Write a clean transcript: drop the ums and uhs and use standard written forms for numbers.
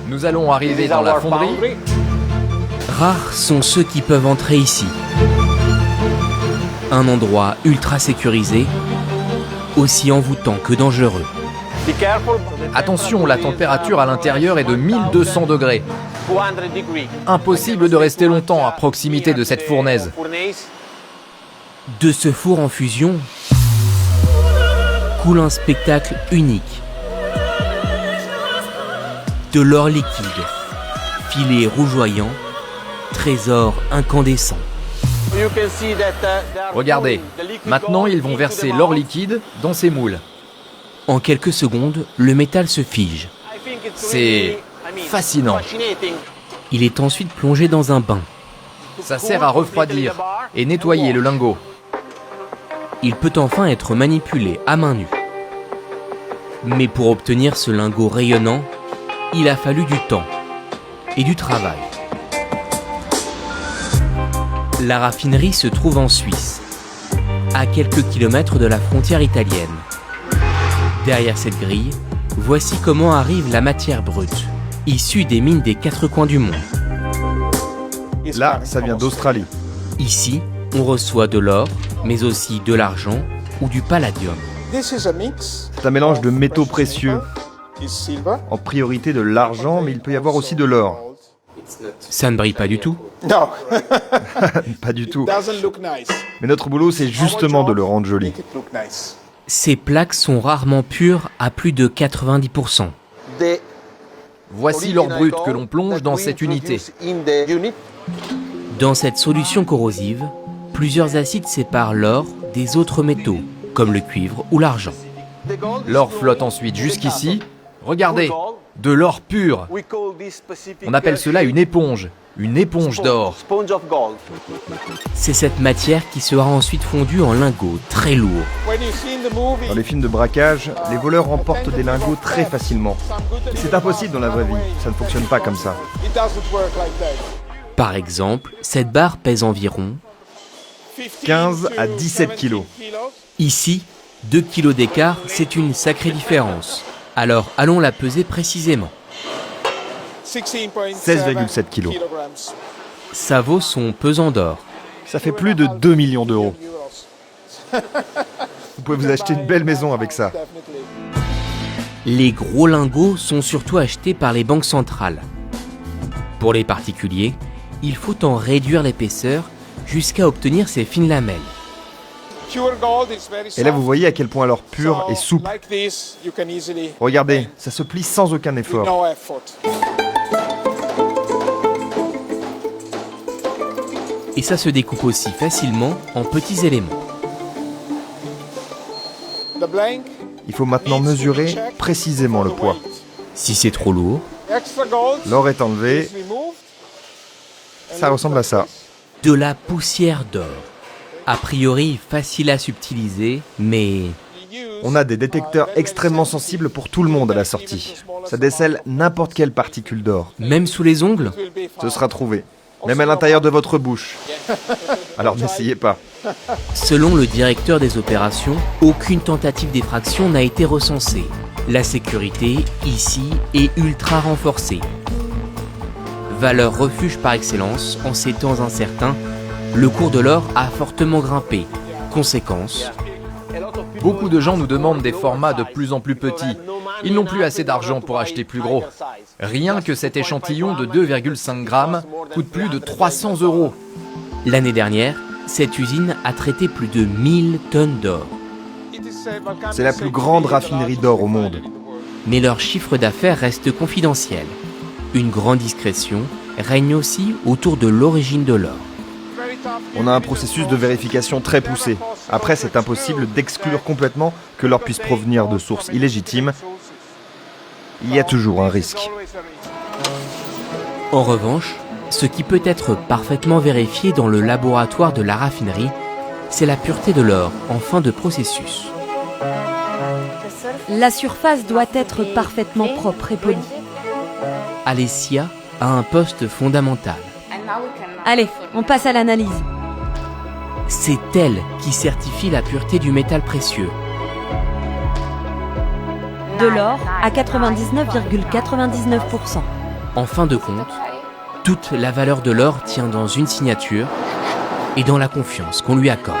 Nous allons arriver dans la fonderie. Rares sont ceux qui peuvent entrer ici. Un endroit ultra sécurisé, aussi envoûtant que dangereux. Attention, la température à l'intérieur est de 1200 degrés. Impossible de rester longtemps à proximité de cette fournaise. De ce four en fusion coule un spectacle unique. De l'or liquide, filets rougeoyants, trésors incandescents. Regardez, maintenant ils vont verser l'or liquide dans ces moules. En quelques secondes, le métal se fige. C'est fascinant. Il est ensuite plongé dans un bain. Ça sert à refroidir et nettoyer le lingot. Il peut enfin être manipulé à main nue. Mais pour obtenir ce lingot rayonnant, il a fallu du temps et du travail. La raffinerie se trouve en Suisse, à quelques kilomètres de la frontière italienne. Derrière cette grille, voici comment arrive la matière brute, issue des mines des quatre coins du monde. Là, ça vient d'Australie. Ici, on reçoit de l'or, mais aussi de l'argent ou du palladium. C'est un mélange de métaux précieux. En priorité de l'argent, mais il peut y avoir aussi de l'or. Ça ne brille pas du tout. Pas du tout. Mais notre boulot, c'est justement de le rendre joli. Ces plaques sont rarement pures à plus de 90%. Voici l'or brut que l'on plonge dans cette unité. Dans cette solution corrosive, plusieurs acides séparent l'or des autres métaux, comme le cuivre ou l'argent. L'or flotte ensuite jusqu'ici. Regardez, de l'or pur. On appelle cela une éponge d'or. C'est cette matière qui sera ensuite fondue en lingots très lourds. Dans les films de braquage, les voleurs remportent des lingots très facilement. C'est impossible dans la vraie vie, ça ne fonctionne pas comme ça. Par exemple, cette barre pèse environ 15 à 17 kilos. Ici, 2 kilos d'écart, c'est une sacrée différence. Alors allons la peser précisément. 16,7 kilos. Ça vaut son pesant d'or. Ça fait plus de 2 millions d'euros. Vous pouvez vous acheter une belle maison avec ça. Les gros lingots sont surtout achetés par les banques centrales. Pour les particuliers, il faut en réduire l'épaisseur jusqu'à obtenir ces fines lamelles. Et là, vous voyez à quel point l'or pur est souple. Regardez, ça se plie sans aucun effort. Et ça se découpe aussi facilement en petits éléments. Il faut maintenant mesurer précisément le poids. Si c'est trop lourd, l'or est enlevé. Ça ressemble à ça. de la poussière d'or. A priori facile à subtiliser, mais On a des détecteurs extrêmement sensibles pour tout le monde à la sortie. Ça décèle n'importe quelle particule d'or. même sous les ongles, Ce sera trouvé. Même à l'intérieur de votre bouche. Alors n'essayez pas. selon le directeur des opérations, aucune tentative d'effraction n'a été recensée. La sécurité, ici, est ultra renforcée. Valeur refuge par excellence, en ces temps incertains, le cours de l'or a fortement grimpé. Conséquence, Beaucoup de gens nous demandent des formats de plus en plus petits. Ils n'ont plus assez d'argent pour acheter plus gros. Rien que cet échantillon de 2,5 grammes coûte plus de 300 €. l'année dernière, cette usine a traité plus de 1000 tonnes d'or. C'est la plus grande raffinerie d'or au monde. Mais leur chiffre d'affaires reste confidentiel. Une grande discrétion règne aussi autour de l'origine de l'or. On a un processus de vérification très poussé. Après, c'est impossible d'exclure complètement que l'or puisse provenir de sources illégitimes. Il y a toujours un risque. En revanche, ce qui peut être parfaitement vérifié dans le laboratoire de la raffinerie, c'est la pureté de l'or en fin de processus. La surface doit être parfaitement propre et polie. Alessia a un poste fondamental. Allez, on passe à l'analyse. C'est elle qui certifie la pureté du métal précieux. de l'or à 99,99%. En fin de compte, toute la valeur de l'or tient dans une signature et dans la confiance qu'on lui accorde.